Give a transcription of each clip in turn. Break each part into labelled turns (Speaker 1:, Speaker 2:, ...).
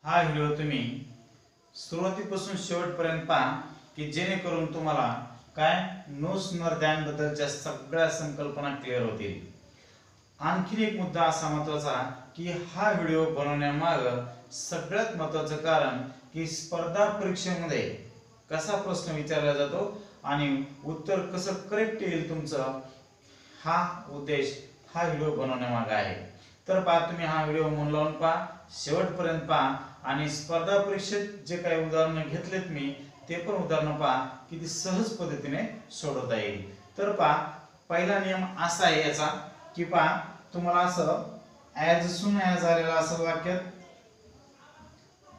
Speaker 1: हा व्हिडिओ तुम्ही सुरुवातीपासून शेवटपर्यंत पहा की जेणेकरून तुम्हाला काय नोट्स बद्दलच्या सगळ्या संकल्पना क्लिअर होतील। आणखी एक मुद्दा असा महत्त्वाचा की हा व्हिडिओ बनवण्यामागे सगळ्यात महत्त्वाचं कारण की स्पर्धा परीक्षेमध्ये कसा प्रश्न विचारला जातो आणि उत्तर कसं करेक्ट येईल तुमचं, हा उद्देश हा व्हिडिओ बनवण्यामागे आहे। तर पहा, तुम्ही हा व्हिडिओ मन लावून पहा, शेवटपर्यंत पहा आणि स्पर्धा परीक्षेत जे काही उदाहरणं घेतलेत मी ते पण उदाहरणं पहा किती सहज पद्धतीने सोडवता येईल। तर पहा, पहिला नियम असा आहे याचा की पहा, तुम्हाला असं ॲज सून ॲज आलेलं असेल वाक्यात,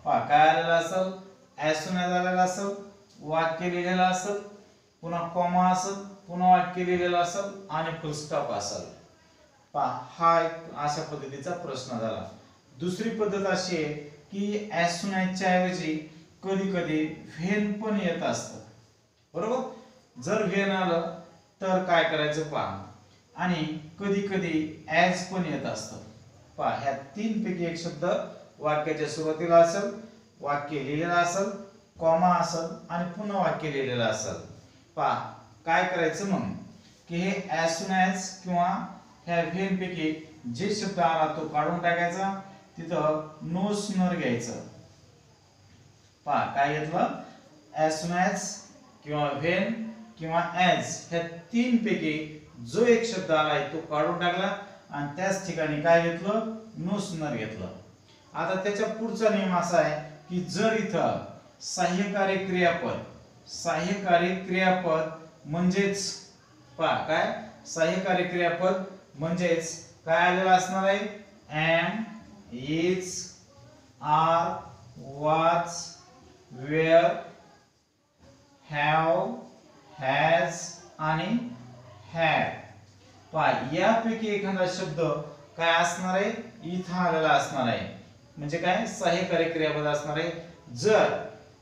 Speaker 1: पहा काय आलेलं असेल, ॲज सून ॲज आलेलं असेल, वाक्य लिहिलेलं असेल, पुन्हा कॉमा असेल, पुन्हा वाक्य लिहिलेलं असेल आणि फुल स्टॉप असेल। पहा, हा एक अशा पद्धतीचा प्रश्न झाला। दुसरी पद्धत अशी आहे की ॲज सून ॲजच्या ऐवजी कधी कधी व्हेन पण येत असतं, बरोबर। जर व्हेन आलं तर काय करायचं पहा, आणि कधी कधी ॲज पण येत असतं। पहा, ह्या तीन पैकी एक शब्द वाक्याच्या सुरुवातीला असेल, वाक्य लिहिलेलं असेल, कॉमा असेल आणि पुन्हा वाक्य लिहिलेलं असेल। पहा काय करायचं मग की हे ॲज सून ॲज किंवा ह्या व्हेन पैकी जे शब्द आला तो काढून टाकायचा, तिथं नो सूनर घ्यायचं। पहा काय घेतलं, ॲज सून ॲज किंवा व्हेन किंवा ॲज, ह्या तीन पैकी जो एक शब्द आलाय तो काढून टाकला आणि त्याच ठिकाणी काय घेतलं, नो सूनर घेतलं। आता त्याच्या पुढचा नियम असा आहे की जर इथं सहाय्यकारी क्रियापद म्हणजेच, पहा काय सहाय्यकारी क्रियापद म्हणजेच काय आलेलं असणार आहे, एम, इज, आर, वाज, वेअर, हॅव, हॅज आणि हॅड। पहा, यापैकी एखादा शब्द काय असणार आहे, इथं आलेला असणार आहे, म्हणजे काय सहाय्यकारी क्रियापद असणार आहे। जर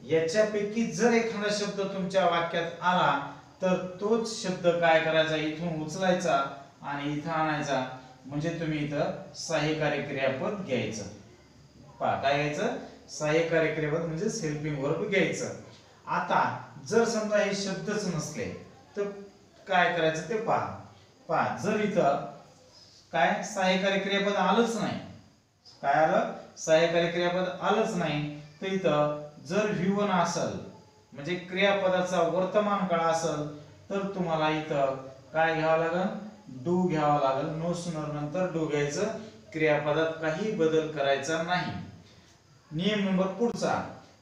Speaker 1: याच्यापैकी जर एखादा शब्द तुमच्या वाक्यात आला तर तोच शब्द काय करायचा, इथून उचलायचा आणि इथं आणायचा, म्हणजे तुम्ही इथं सहाय्यकारी क्रियापद घ्यायचं। पहा काय घ्यायचं, सहाय्यकारी क्रियापद म्हणजे हेल्पिंग वर्ब घ्यायचं। आता जर समजा हे शब्दच नसले तर काय करायचं ते पहा। पहा, जर इथं काय सहाय्यकारी क्रियापद आलंच नाही, काय आलं, सहाय्यकारी क्रियापद आलंच नाही, तर इथं जर V1 असेल म्हणजे क्रियापदाचा वर्तमान काळ असेल तर तुम्हाला इथं काय घ्यावं लागेल, डू घ्यावा लागेल। नो सूनर नंतर डू घ्यायचं, क्रियापदात काही बदल करायचा नाही। नियम नंबर पुढचा,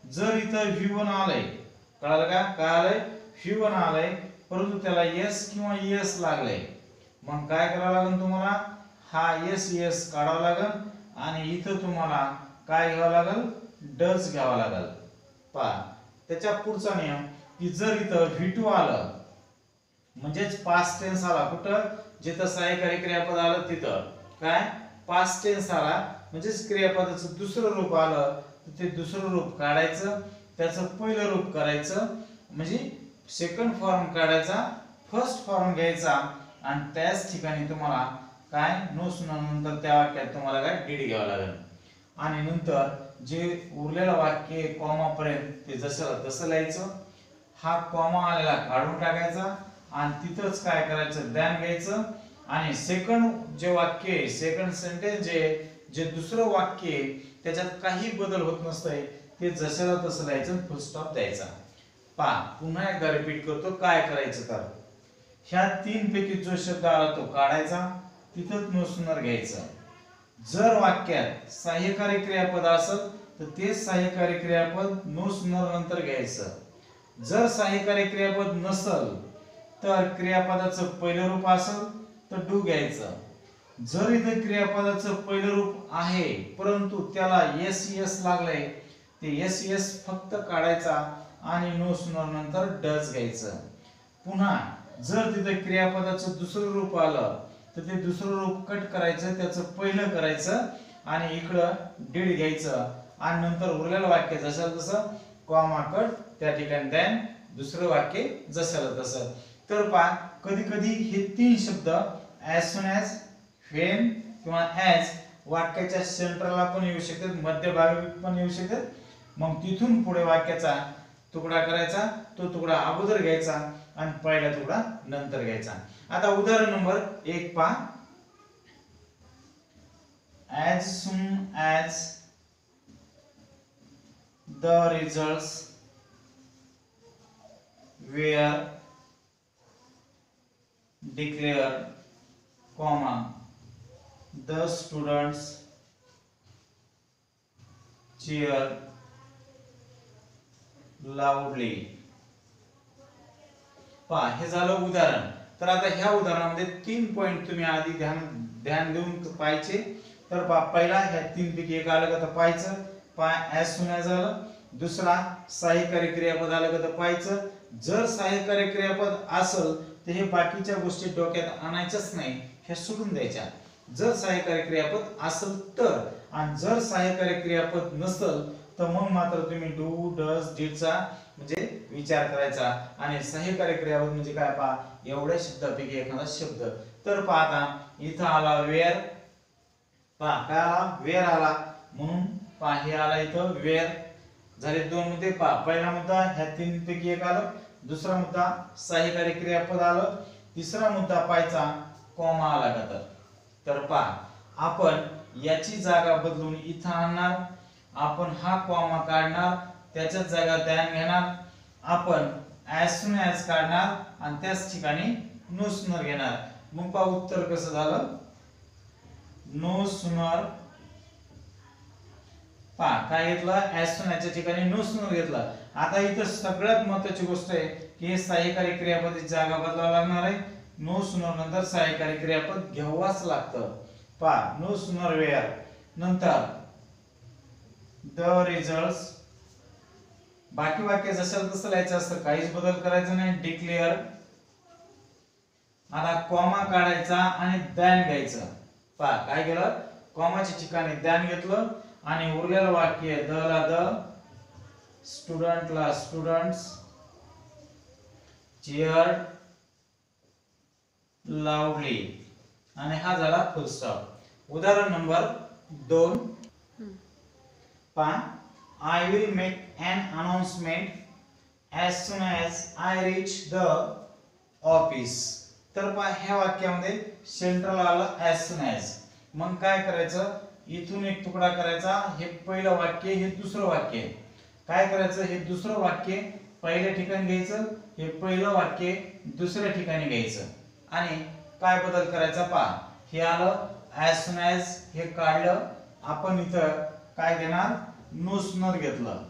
Speaker 1: जर इथं V1 आलंय, कळालं का, काय आलंय, V1 आलंय परंतु त्याला S किंवा ES लागलंय, मग काय करावं लागेल तुम्हाला, हा S ES काढावा लागेल आणि इथं तुम्हाला काय घ्यावं लागेल, डज घ्यावा लागेल। पहा त्याच्या पुढचा नियम की जर इथं V2 आलं म्हणजेच पास्ट टेन्स आला, कुठं जिथं सहाय्यकारी क्रियापद आलं तिथं काय पास्ट टेन्स आला, म्हणजेच क्रियापदाचं दुसरं रूप आलं तर ते दुसरं रूप काढायचं, त्याचं पहिलं रूप करायचं, म्हणजे सेकंड फॉर्म काढायचा, फर्स्ट फॉर्म घ्यायचा आणि त्याच ठिकाणी तुम्हाला काय नो सूनर नंतर त्या वाक्यात तुम्हाला काय डीड घ्यावं लागेल आणि नंतर जे उरलेलं वाक्य कॉमा पर्यंत ते जसं तसं लिहायचं। हा कॉमा आलेला काढून टाकायचा आणि तिथंच काय करायचं, दॅन घ्यायचं आणि सेकंड जे वाक्य आहे, सेकंड सेंटेन्स जे दुसरं वाक्य आहे त्याच्यात काही बदल होत नसतंय ते जशाला तसं लिहायचं, फुल स्टॉप द्यायचा। पहा पुन्हा एकदा रिपीट करतो काय करायचं, तर ह्या तीन पैकी जो शब्द आला तो काढायचा, तिथंच नो सूनर घ्यायचं। जर वाक्यात सहाय्यकारी क्रियापद असेल तर ते सहाय्यकारी क्रियापद नो सूनर नंतर घ्यायचं। जर सहाय्यकारी क्रियापद नसेल तर क्रियापदाचं पहिलं रूप असेल तर डू घ्यायचं। जर इथे क्रियापदाचं पहिलं रूप आहे परंतु त्याला एस एस लागलंय, ते एस एस फक्त काढायचा आणि नो सूनर नंतर डज घ्यायचं। पुन्हा जर तिथे क्रियापदाचं दुसरं रूप आलं तर ते दुसरं रूप कट करायचं, त्याचं पहिलं करायचं आणि इकडं डीड घ्यायचं आणि नंतर उरलेलं वाक्य जसं तसं कॉमा कट, त्या ठिकाणी देन दुसरं वाक्य जसं तसं। तर पहा कधी कधी हे तीन शब्द ॲज सून ॲज, व्हेन किंवा ॲज वाक्याच्या सेंटरला पण येऊ शकतात, मध्यभागी पण येऊ शकतात. मग तिथून पुढे वाक्याचा तुकडा करायचा, तो तुकडा अगोदर घ्यायचा आणि पहिला तुकडा नंतर घ्यायचा. आता उदाहरण नंबर 1 पहा. As soon as the results were declared, comma, the students cheered loudly. पहा, हे झालं उदाहरण. तर आता ह्या उदाहरणामध्ये 3 पॉइंट तुम्ही आधी ध्यान देऊन पाहायचे. तर पहा, पहिला ह्या 3 पैकी एक आलं का तर पाहायचं. पहा, as soon as आलं. दुसरा सहाय्यकारी क्रियापद आलं का तर पाहायचं. जर सहाय्यकारी क्रियापद असेल तर हे बाकीच्या गोष्टी डोक्यात आणायच्याच नाही, हे सोडून द्यायच्या. जर सहाय्यकारी क्रियापद असेल तर, आणि जर सहाय्यकारी क्रियापद नसेल तर मग मात्र तुम्ही डू, डज, डिडचा म्हणजे विचार करायचा. आणि सहाय्यकारी क्रियापद म्हणजे काय पहा, एवढ्या शब्दापैकी एखादा शब्द. तर पहा, आता इथं आला वेअर. पहा, काय आला, वेअर आला. म्हणून पहा, हे आला इथं वेअर. झाले 2 मुद्दे. पहा, पहिला मुद्दा ह्या 3 पैकी एक आलं. दुसरा मुद्दा सहाय्यकारी क्रियापद आलं. तिसरा मुद्दा पाहायचा कॉमा आला का तर पहा, आपण याची जागा बदलून इथं आणणार. आपण हा कॉमा काढणार, त्याच्याच जागा दॅन घेणार. आपण as soon as काढणार आणि त्याच ठिकाणी no sooner घेणार. मग पहा उत्तर कसं झालं, no sooner. पहा, काय घेतलं, as soon as च्या ठिकाणी no sooner घेतलं. आता इथं सगळ्यात महत्त्वाची गोष्ट आहे की हे सहाय्यकारी क्रियापदाची जागा बदलावी लागणार आहे. no sooner नंतर सहाय्यकारी क्रियापद घ्यावाच लागतं. पहा, no sooner where, नंतर the results. बाकी वाक्य जसं तसं लिहायचं असतं, काहीच बदल करायचं नाही. डिक्लेअर. आता कॉमा काढायचा आणि दॅन घ्यायचं. पहा, काय केलं, कॉमाच्या ठिकाणी दॅन घेतलं आणि उरलेलं वाक्य द ला द, स्टुडंटला स्टुडंट्स, cheered loudly, आणि हा झाला फुल स्टॉप. उदाहरण नंबर 2 पहा, I will make an announcement as soon as I reach the office. तर पहा, ह्या वाक्यामध्ये सेंट्रल आलं as soon as. मग काय करायचं, इथून एक तुकडा करायचा. हे पहिलं वाक्य, हे दुसरं वाक्य. काय करायचं, हे दुसरं वाक्य पहिल्या ठिकाणी घ्यायचं, हे पहिलं वाक्य दुसऱ्या ठिकाणी घ्यायचं. आणि काय बदल करायचा पहा, हे आलं as soon as, हे काढलं. आपण इथं काय घेणार, no sooner घेतलं.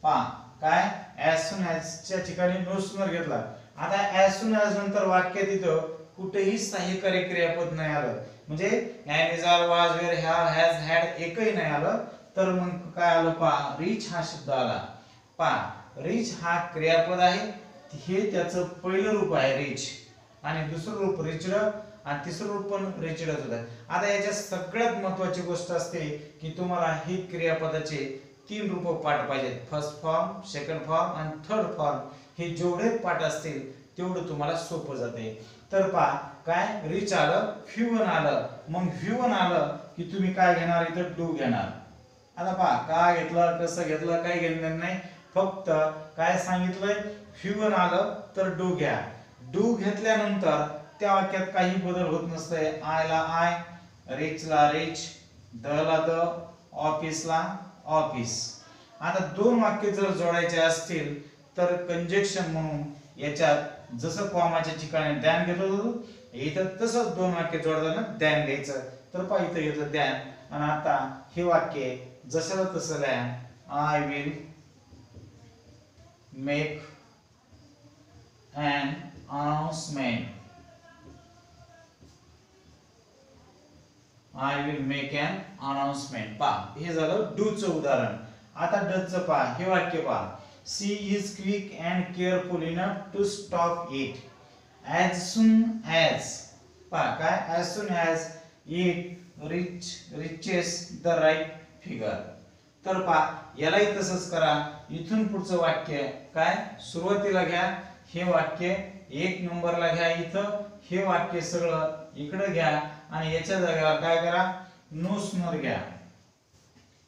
Speaker 1: पहा, काय as soon as च्या ठिकाणी no sooner घेतला. आता as soon as नंतर वाक्यात इथं कुठेही सहाय्यकारी क्रियापद नाही आलं, म्हणजे am, is, are, was, were, have, has, had एकही नाही आलं. तर मग काय आलं पहा, reach हा शब्द आला. पहा, reach हा क्रियापद आहे, हे त्याचं पहिलं रूप आहे reach, आणि दुसरं रूप reached, आणि तिसरं रूप पण reachedच होतं. आता याच्या सगळ्यात महत्त्वाची गोष्ट असते की तुम्हाला हे क्रियापदाचे 3 रूप पाठ पाहिजेत. फर्स्ट फॉर्म, सेकंड फॉर्म आणि थर्ड फॉर्म. हे जेवढे पाठ असतील तेवढं तुम्हाला सोपं जाते. तर पहा, काय reach आलं, V1 आलं. मग V1 आलं की तुम्ही काय घेणार, इथं डू घेणार. आता पहा, काय घेतलं, कसं घेतलं, काही घेणं नाही. फक्त काय सांगितलंय, V1 आलं तर डू घ्या. डू घेतल्यानंतर त्या वाक्यात काही बदल होत नसते. आय ला आय, रिच ला रिच, द ला द, ऑफिस ला ऑफिस. आता 2 वाक्य जर जोडायचे असतील तर कंजक्शन म्हणून याच्यात जसं कॉमाच्या ठिकाणी दॅन घेतो, इथं तसंच 2 वाक्य जोडताना दॅन घ्यायचं. तर पहा, इथं घेतलं दॅन. आणि आता हे वाक्य जसं तसं लिहा, I will make an announcement. I will make an announcement. पहा, हे झालं डू चं उदाहरण. आता डज चं पहा, हे वाक्य पहा, she is quick and careful enough to stop it as soon as. पहा, काय as soon as it reaches the right figure. तर पहा, यालाही तसंच करा. इथून पुढचं वाक्य काय, सुरुवातीला घ्या हे वाक्य, 1 नंबरला घ्या इथं. हे वाक्य सगळं इकडे घ्या आणि याच्या जागेवर काय करा, नो सूनर घ्या.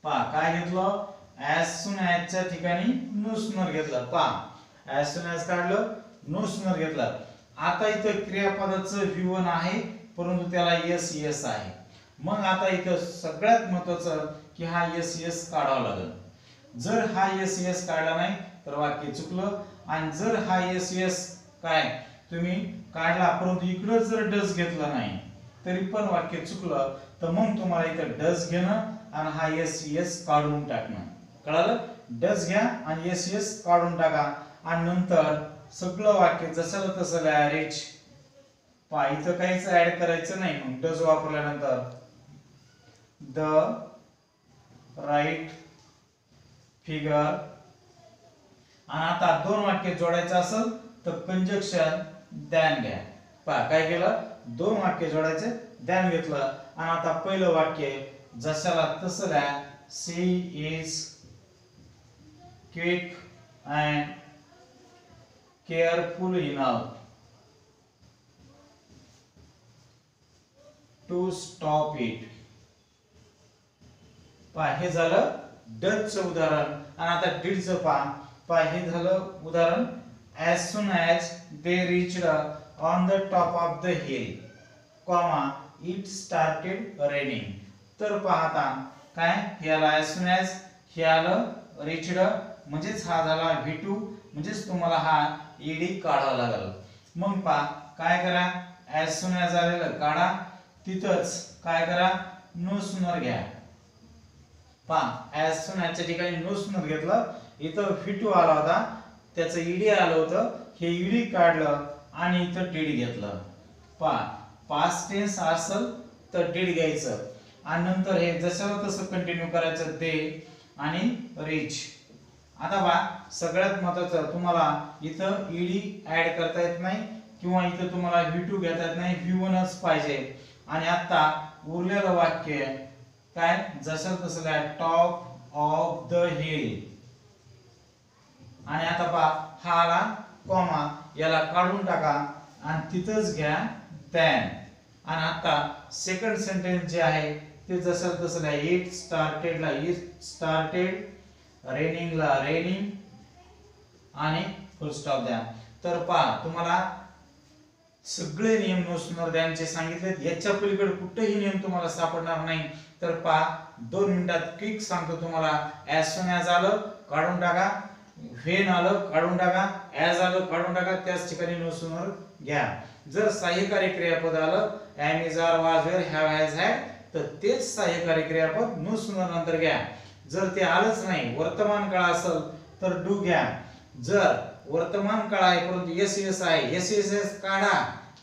Speaker 1: पहा काय घेतलं, as soon as च्या ठिकाणी नो सूनर घेतलं. पहा as soon as काढलं, नो सूनर घेतलं. आता इथं क्रियापदाचं V1 आहे परंतु त्याला यस यस आहे. मग आता इथं सगळ्यात महत्वाचं की हा यस यस काढावा लागेल. जर हा यस यस काढला नाही तर वाक्य चुकलं. आणि जर हा यस यस काय तुम्ही काढला परंतु इकडे जर डस घेतला नाही तरी पण वाक्य चुकलं. तर मग तुम्हाला इथं डस घेणं आणि हा यस यस काढून टाकणं. कळालं? डस घ्या आणि यस यस काढून टाका आणि नंतर सगळं वाक्य जसं तसं लिहा. रिच. पहा इथं काहीच ऍड करायचं नाही. मग डस वापरल्यानंतर द राईट फिगर. आणि आता दोन वाक्य जोडायचं असेल तर कंजक्शन दॅन घ्या. पहा काय केलं, दोन वाक्य जोडायचे दॅन घेतलं. आणि आता पहिलं वाक्य जशाला तसं लिहा. She is quick and careful enough to stop it. पहा हे झालं डचचं उदाहरण. आणि आता डीडचं पहा हे झालं उदाहरण. as soon as they reached on the top of the hill, comma it started raining. तर पाहता काय हे आलं as soon as, हे आलं reached म्हणजेच हा झाला V2 म्हणजेच तुम्हाला हा ईडी काढावा लागेल. मग पहा काय करा, as soon as आलेलं काढा. तिथंच काय करा, नो सूनर घ्या. पहा as soon as च्या ठिकाणी नो सूनर घेतलं. इथं V2 आला होता त्याचं ईडी आलं होतं. हे ईडी काढलं आणि इथं डीड घेतलं. पहा पास्ट टेन्स असेल तर डीड घ्यायचं आणि नंतर हे जसं तसं कंटिन्यू करायचं ते आणि रिच. आता पहा सगळ्यात महत्त्वाचं तुम्हाला इथं ईडी ऍड करता येत नाही किंवा इथं तुम्हाला V2 घेता येत नाही. V1च पाहिजे. आणि आता उरलेलं वाक्य काय जसं तसं काय टॉप ऑफ द हिल. आणि आता पहा हा आला कॉमा, याला काढून टाका आणि तिथंच घ्या दॅन. आणि आता सेकंड सेंटेन्स जे आहे ते जसं तसं लिहा. इट स्टार्टेडला इट स्टार्टेड, रेनिंगला रेनिंग आणि फुल स्टॉप द्या. तर पहा तुम्हाला सगळे नियम नो सूनर द्यायचे सांगितलेत. याच्या पलीकडे कुठेही नियम तुम्हाला सापडणार नाही. तर पहा 2 मिनिटात क्विक सांगतो तुम्हाला. as soon as आलं काढून टाका, व्हेन आलं काढून टाका, ऍज आलं काढून टाका, त्याच ठिकाणी नो सूनर घ्या. जर सहाय्यकारी क्रियापद आलं एम इज आर वाज वेअर हॅव हॅज हॅड तर तेच सहाय्यकारी क्रियापद नो सूनर नंतर घ्या. जर ते आलंच नाही वर्तमान काळ असेल तर डू घ्या. जर वर्तमान काळ आहे परंतु यस यस आहे यस यस यस काढा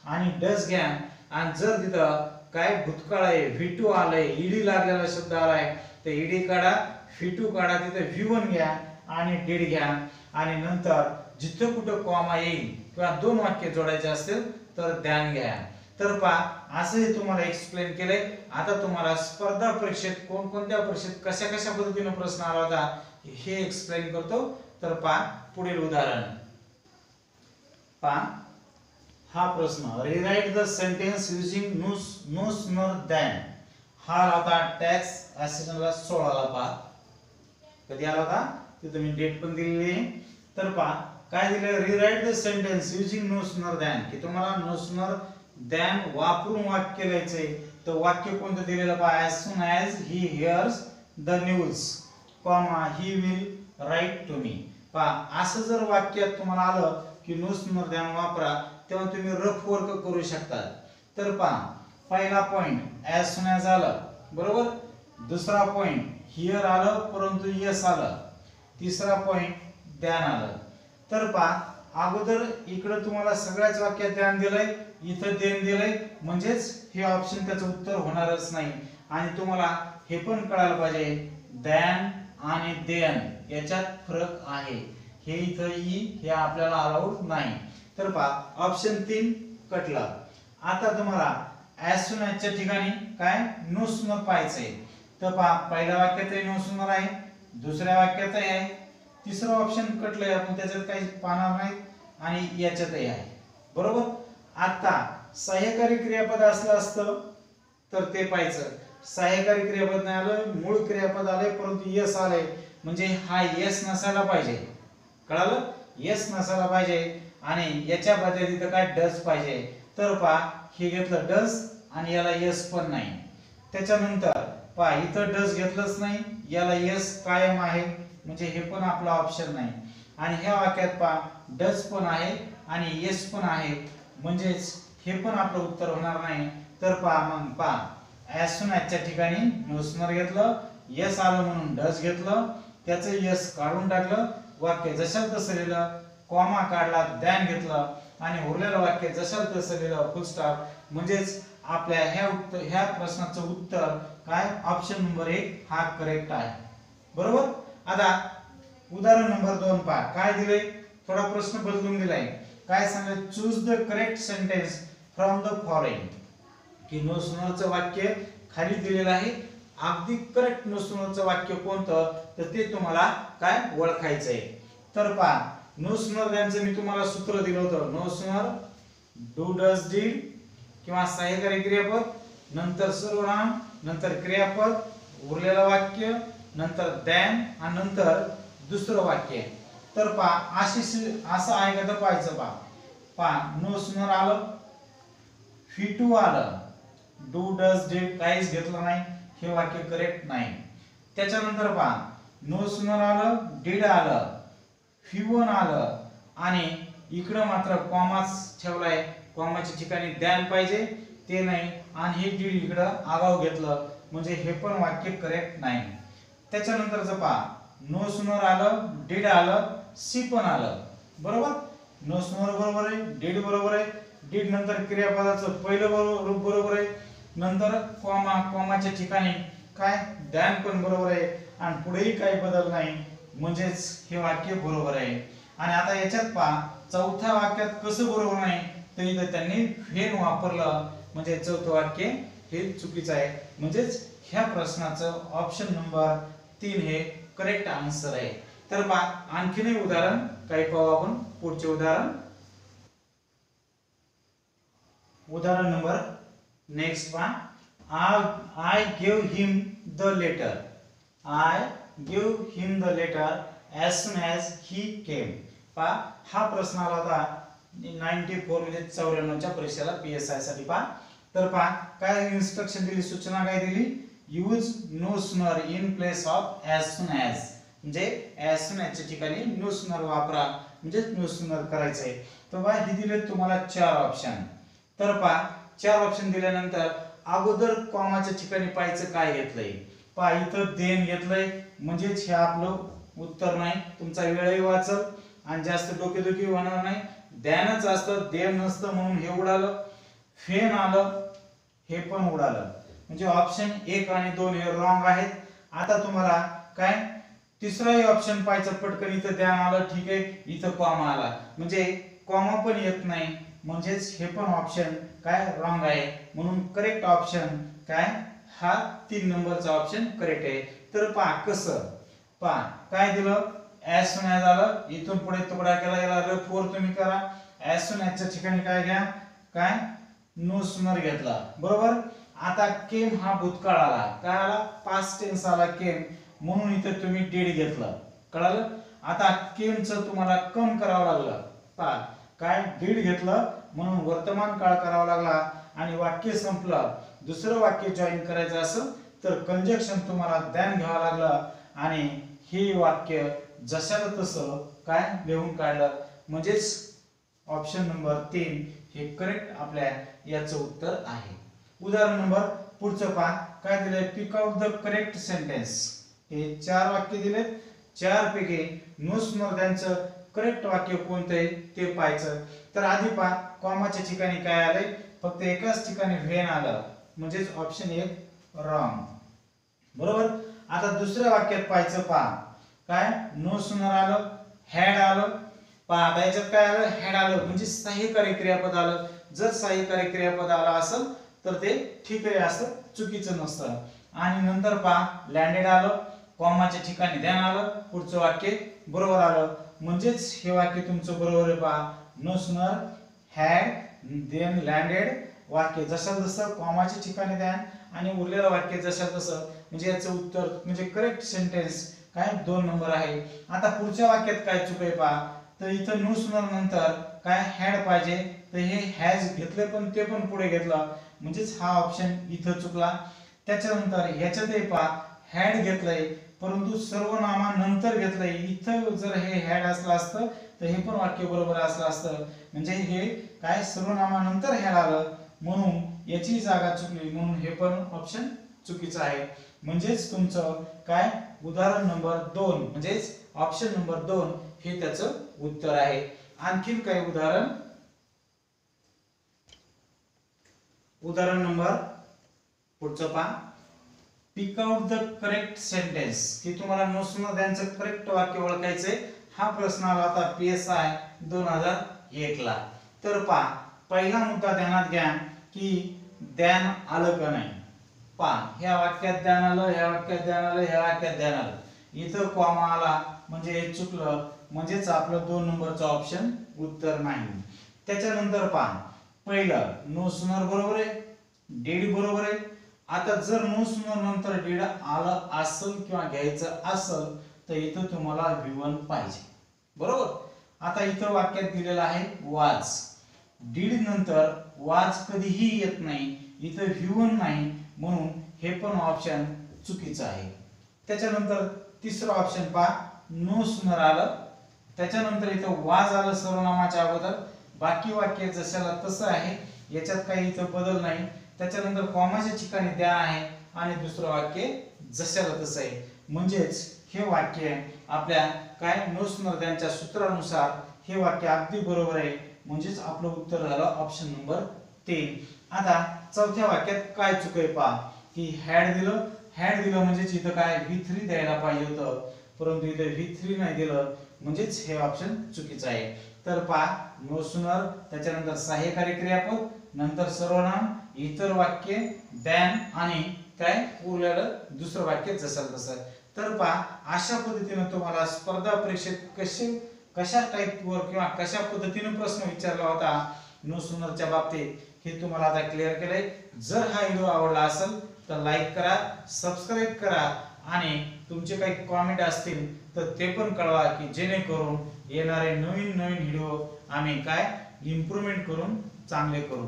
Speaker 1: आणि डस घ्या. आणि जर तिथं काय भूतकाळ आहे V2 आलंय ईडी लागलेला शब्द आलाय तर ईडी काढा, V2 काढा, तिथे V1 घ्या आणि डीड घ्या. आणि नंतर जिथं कुठं कॉमा येईल किंवा दोन वाक्य जोडायचे असतील तर ध्यान घ्या. तर पहा असंही तुम्हाला एक्सप्लेन केलंय. आता तुम्हाला स्पर्धा परीक्षेत कोणकोणत्या परीक्षेत कशा कशा पद्धतीने प्रश्न आला होता हे एक्सप्लेन करतो. तर पहा पुढील उदाहरण पहा. हा प्रश्न rewrite the sentence using no sooner than. हा होता टॅक्स असिस्टंटला 16 ला. पहा कधी आला होता तिथे मी डेट पण दिलेली आहे. तर पहा काय दिलं, rewrite the sentence using no sooner than, की तुम्हाला नो सूनर दॅन वापरून वाक्य लिहायचंय. तर वाक्य कोणतं दिलेलं पहा. as soon as he hears the news, comma he will write to me. पहा असं जर वाक्यात तुम्हाला आलं की नो सूनर दॅन वापरा तेव्हा तुम्ही रफ वर्क करू शकता. तर पहा पहिला पॉइंट as soon as आलं बरोबर. दुसरा पॉइंट हिअर आलं परंतु यस आलं. तिसरा पॉइंट ध्यान आलं. तर पहा अगोदर इकडे तुम्हाला सगळ्याच वाक्यात ध्यान दिलंय, इथं ध्यान दिलंय म्हणजेच हे ऑप्शन त्याचं उत्तर होणारच नाही. आणि तुम्हाला हे पण कळायला पाहिजे ध्यान आणि देन याच्यात फरक आहे. हे इथं हे आपल्याला अलाउड नाही. तर पहा ऑप्शन 3 कटला. आता तुम्हाला as soon as च्या ठिकाणी काय नो सूनर पाहायचंय. तर पहा पहिल्या वाक्यातही नो सूनर आहे, दुसऱ्या वाक्यातही आहे, तिसरं ऑप्शन कटलंय आपण त्याच्यात काही पाहणार नाही आणि याच्यातही आहे बरोबर. आता सहाय्यकारी क्रियापद असलं असतं तर ते पाहायचं. सहाय्यकारी क्रियापद नाही आलं, मूळ क्रियापद आले परंतु यस आले, म्हणजे हा यस नसायला पाहिजे. कळालं? यस नसायला पाहिजे आणि याच्या बदल्यात इथं काय डज पाहिजे. तर पहा हे घेतलं डज आणि याला यस पण नाही. त्याच्यानंतर पहा इथं डज घेतलंच नाही, याला यस कायम आहे, म्हणजे हे पण आपला ऑप्शन नाही. आणि ह्या वाक्यात पहा डज पण आहे आणि यस पण आहे, म्हणजेच हे पण आपलं उत्तर होणार नाही. तर पहा मग पहा as soon as च्या ठिकाणी नो सूनर घेतलं, यस आलं म्हणून डज घेतलं, त्याचं यस काढून टाकलं, वाक्य जशाल तसं लिहिलं, कॉमा काढला, दॅन घेतलं आणि उरलेलं वाक्य जशाल तसं लिहिलं, फुल स्टॉप. म्हणजेच आपल्या ह्या प्रश्नाचं उत्तर काय ऑप्शन नंबर 1 हा करेक्ट आहे. बरोबर. आता उदाहरण नंबर 2 पहा काय दिले, थोडा प्रश्न बदलून दिलाय. काय सांगितलं, choose the correct sentence from the following. की नो सूनरचं वाक्य खाली दिलेलं आहे, अगदी करेक्ट नो सूनरचं वाक्य कोणतं तर ते तुम्हाला काय ओळखायचं आहे. तर पहा नो सूनर द्यायचं मी तुम्हाला सूत्र दिलं होतं. No sooner do does did किंवा सहाय्यकारी क्रियापद, नंतर सर्वनाम, नंतर क्रियापद, उरलेलं वाक्य, नंतर दॅन आणि नंतर दुसरं वाक्य. तर पहा असं आहे का तर पाहायचं. पहा नो सूनर आलं, फी2 आलं, डू डज डीड काहीच घेतलं नाही, हे वाक्य करेक्ट नाही. त्याच्यानंतर पहा नो सूनर आलं, डीड आलं, फी1 आलं आणि इकडं मात्र कॉमाच ठेवलाय, कॉमाच्या ठिकाणी दॅन पाहिजे ते नाही आणि हे डीड इकडं आगाव घेतलं, म्हणजे हे पण वाक्य करेक्ट नाही. त्याच्यानंतरचं पहा नो सूनर आलं, डीड आलं, सी पण आलं. बरोबर. नो सूनर बरोबर आहे, डीड बरोबर आहे, डीड नंतर क्रियापदाचं पहिलं रूप बरोबर आहे, नंतर कॉमा, कॉमाच्या ठिकाणी काय दॅन पण बरोबर आहे आणि पुढेही काही बदल नाही, म्हणजेच हे वाक्य बरोबर आहे. आणि आता याच्यात पहा चौथ्या वाक्यात कसं बरोबर नाही तर इथं त्यांनी फेन वापरलं, म्हणजे चौथं वाक्य हे चुकीचं आहे. म्हणजेच ह्या प्रश्नाचं ऑप्शन नंबर 3 हे करेक्ट आन्सर आहे. तर पहा आणखीन उदाहरण काही पाहू आपण. पुढचे उदाहरण नंबर नेक्स्ट पहा. I gave him the letter. I gave him the letter as soon as he came. पहा हा प्रश्न आला होता 94 म्हणजे 94 च्या परीक्षेला PSI साठी. पहा तर पहा काय इन्स्ट्रक्शन दिली, सूचना काय दिली, use no sooner in place of as soon as, म्हणजे as soon as च्या ठिकाणी नो सूनर वापरा, म्हणजे नो सूनर करायचंय. तर पहा हे दिले तुम्हाला 4 ऑप्शन. तर पहा 4 ऑप्शन दिल्यानंतर अगोदर कॉमाच्या ठिकाणी पाहायचं काय घेतलंय. पहा इथं देन घेतलंय, म्हणजेच हे आपलं उत्तर नाही. तुमचा वेळही वाचल आणि जास्त डोकेदुखी होणार नाही. दॅनच असतं, देन नसतं, म्हणून हे उडालं. फेन आलं, हे पण उडालं, म्हणजे ऑप्शन 1 आणि 2 हे रॉंग आहेत. आता तुम्हाला काय तिसराही ऑप्शन पाहायचं पटकन. इथं दॅन आलं, ठीक आहे, इथं कॉमा आला, म्हणजे कॉमा पण येत नाही, म्हणजेच हे पण ऑप्शन काय रॉंग आहे. म्हणून करेक्ट ऑप्शन काय हा 3 नंबरचा ऑप्शन करेक्ट आहे. तर पहा कसं, पहा काय दिलं, as soon as आलं, इथून पुढे तुकडा केला, याला रफ वर तुम्ही करा. as soon as च्या ठिकाणी काय घ्या, काय नो सूनर घेतला. बरोबर. आता केम हा भूतकाळ आला, काय आला, पास्ट टेन्स आला केम, म्हणून इथे तुम्ही डीड घेतलं. कळालं. आता केमचं तुम्हाला कम करावं लागलं. पहा काय डीड घेतलं म्हणून वर्तमान काळ करावा लागला आणि वाक्य संपलं. दुसरं वाक्य जॉईन करायचं असं तर कंजक्शन तुम्हाला दॅन घ्यावं लागलं आणि हे वाक्य जशाला तसं काय लिहून काढलं, म्हणजेच ऑप्शन नंबर 3 हे करेक्ट आपल्या याचं उत्तर आहे. उदाहरण नंबर पुढचं पहा काय दिलंय, पिक आउट द करेक्ट सेंटेन्स. हे 4 वाक्य दिलेत, 4 पैकी नो सूनर त्यांचं करेक्ट वाक्य कोणतं आहे ते पाहायचं. तर आधी पहा कॉमाच्या ठिकाणी काय आलंय, फक्त एकाच ठिकाणी व्हेन आलं, म्हणजेच ऑप्शन 1 रॉंग. बरोबर. आता दुसऱ्या वाक्यात पाहायचं. पहा काय नो सूनर आलं, हॅड आलं. पहा आता याच्यात काय आलं, हॅड आलं, म्हणजे सहाय्यकारी क्रियापद आलं. जर सहाय्यकारी क्रियापद आलं असेल तर ते ठीक आहे, असं चुकीचं नसतं. आणि नंतर पहा लँडेड आलं, कॉमाच्या ठिकाणी दॅन आलं, पुढचं वाक्य बरोबर आलं, म्हणजेच हे वाक्य तुमचं बरोबर आहे. पहा no sooner had then landed वाक्य जसं जसं कॉमाच्या ठिकाणी द्या आणि उरलेलं वाक्य जसं तसं, म्हणजे याचं उत्तर म्हणजे करेक्ट सेंटेन्स काय 2 नंबर आहे. आता पुढच्या वाक्यात काय चूक आहे पहा. तर इथं नो सुनर नंतर काय हॅड पाहिजे, तर हे हॅज घेतले पण ते पण पुढे घेतलं, म्हणजेच हा ऑप्शन इथं चुकला. त्याच्यानंतर ह्याच्यातही पहा हॅड घेतलंय परंतु सर्वनामानंतर घेतलंय. इथं जर हे हॅड असलं असतं तर हे पण वाक्य बरोबर असलं असतं, म्हणजे हे काय सर्वनामानंतर हॅड आलं म्हणून याची जागा चुकली, म्हणून हे पण ऑप्शन चुकीचं आहे. म्हणजेच तुमचं काय उदाहरण नंबर 2 म्हणजेच ऑप्शन नंबर 2 हे त्याचं उत्तर आहे. आणखीन काही उदाहरण नंबर पुढचं पहा. पिक आउट द करेक्ट सेंटेन्स, की तुम्हाला नो सुनर द्याचं करेक्ट वाक्य ओळखायचंय. हा प्रश्न आला होता PSI 2001 ला. तर पहा पहिला मुद्दा ध्यानात घ्या की ध्यान आलं का नाही. पहा ह्या वाक्यात ध्यान आलं, ह्या वाक्यात ध्यान आलं, ह्या वाक्यात ध्यान आलं, इथं कॉमा आला म्हणजे हे चुकलं, म्हणजेच आपलं 2 नंबरचं ऑप्शन उत्तर नाही. त्याच्यानंतर पहा पहिलं नो सुनर बरोबर आहे, डीड बरोबर आहे. आता जर नो सुनर नंतर डीड आलं असेल किंवा घ्यायचं असेल तर इथं तुम्हाला V1 पाहिजे, बरोबर. आता इथं वाक्यात दिलेलं आहे वाज, डीड नंतर वाज कधीही येत नाही, इथं V1 नाही, म्हणून हे पण ऑप्शन चुकीचं आहे. त्याच्यानंतर तिसरं ऑप्शन पहा नो सुनर आलं, त्याच्यानंतर इथं वाज आलं सर्वनामाच्या अगोदर, बाकी वाक्य जशाला तसं आहे, याच्यात काही इथं बदल नाही. त्याच्यानंतर कॉमाच्या ठिकाणी द्या आहे आणि दुसरं वाक्य जशाला तसं आहे, म्हणजेच हे वाक्य आपल्या काय नो सुनर द्यांच्या सूत्रानुसार हे वाक्य अगदी बरोबर आहे, म्हणजेच आपलं उत्तर झालं ऑप्शन नंबर 3. आता चौथ्या वाक्यात काय चूक आहे पहा, की हॅड दिलं म्हणजेच इथं काय V3 द्यायला पाहिजे होतं, परंतु इथे V3 नाही दिलं, म्हणजेच हे ऑप्शन चुकीचं आहे. तर पहा नो सुनर, त्याच्यानंतर सहाय्यकारी क्रियापद, नंतर सर्वनाम, इतर वाक्य, दॅन आणि काय उरलेलं दुसरं वाक्य जसं तसं. तर पहा अशा पद्धतीने तुम्हाला स्पर्धा परीक्षेत कशा टाईपवर किंवा कशा पद्धतीने प्रश्न विचारला होता नो सुनरच्या बाबतीत हे तुम्हाला आता क्लिअर केलंय. जर हा व्हिडिओ आवडला असेल तर लाईक करा, सबस्क्राईब करा आणि तुमचे काही कमेंट असतील तर ते पण कळवा, की जेणेकरून येणारे नवीन व्हिडिओ आम्ही काय इम्प्रूव्हमेंट करून चांगले करू.